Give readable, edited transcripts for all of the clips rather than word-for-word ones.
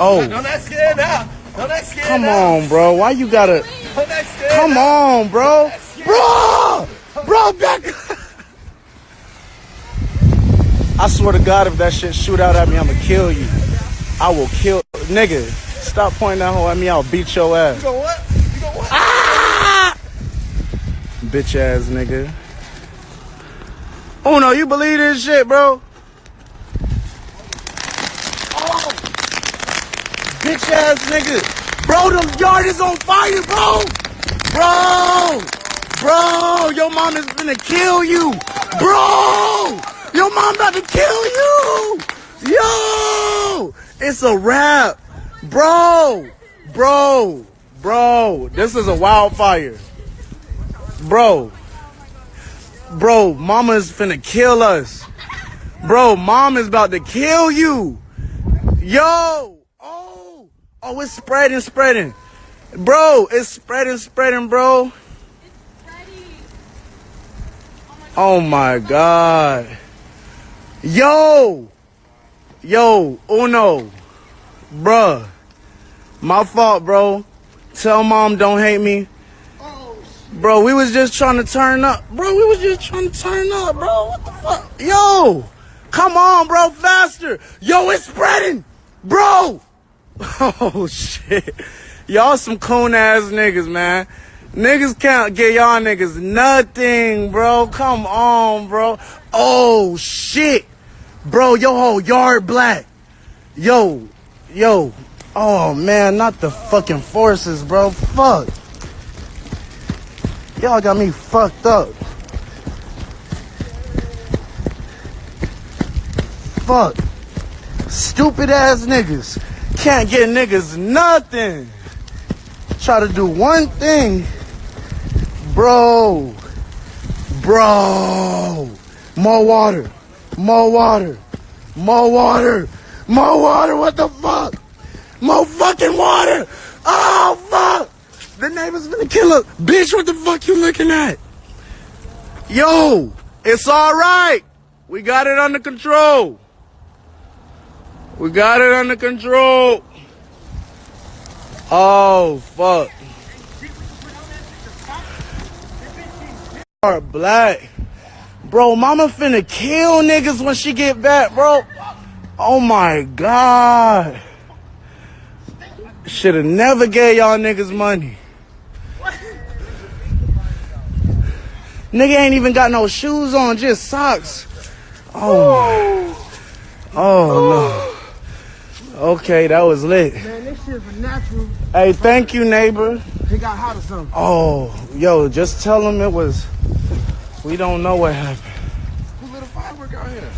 Oh. Don't that scared now. Don't that scared Come now. on, bro. Why you gotta... Don't that scared Come now. on, bro. Bro! Bro, back... I swear to God, if that shit shoot out at me, I'ma kill you. I will kill... Nigga, stop pointing that hoe at me. I'll beat your ass. You go what? You go what? Ah! Bitch ass nigga. Oh no, you believe this shit, bro? Oh! Bitch ass nigga. Bro, the yard is on fire, bro! Bro, your mom is finna kill you! Bro! Your mom about to kill you! Yo! It's a wrap! Bro! This is a wildfire. Bro, mama is finna kill us. Bro, mom is about to kill you. Yo! Oh, it's spreading. Bro, it's spreading, bro. Oh my God. Yo, Uno. Bruh. My fault, bro. Tell mom don't hate me. Bro, we was just trying to turn up. Bro, What the fuck? Yo, come on, bro, faster. Yo, it's spreading. Bro. Oh, shit. Y'all some coon ass niggas, man. Niggas can't get y'all niggas nothing, bro. Come on, bro. Oh, shit. Bro, your whole yard black. Yo. Oh, man, not the fucking forces, bro. Fuck. Y'all got me fucked up. Fuck. Stupid ass niggas. Can't get niggas nothing. Try to do one thing. Bro. More water. What the fuck? More fucking water. Oh, fuck. The neighbor's gonna kill her. Bitch, what the fuck you looking at? Yo, it's all right. We got it under control. Oh, fuck. Are black. Bro, mama finna kill niggas when she get back, bro. Oh my God. Shoulda never gave y'all niggas money. Nigga ain't even got no shoes on, just socks. Oh no. Okay, that was lit. Man, this shit's a natural. Hey, thank you, neighbor. It got hot or something. Oh, yo, just tell him it was... We don't know what happened. Who lit a firework out here?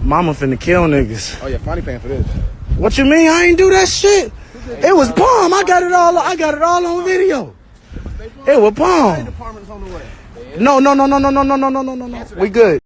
Mama finna kill niggas. Oh yeah, Fonny paying for this. What you mean? I ain't do that shit. It was Palm. I got it all on video. It was Palm. Department's on the way. No. We good.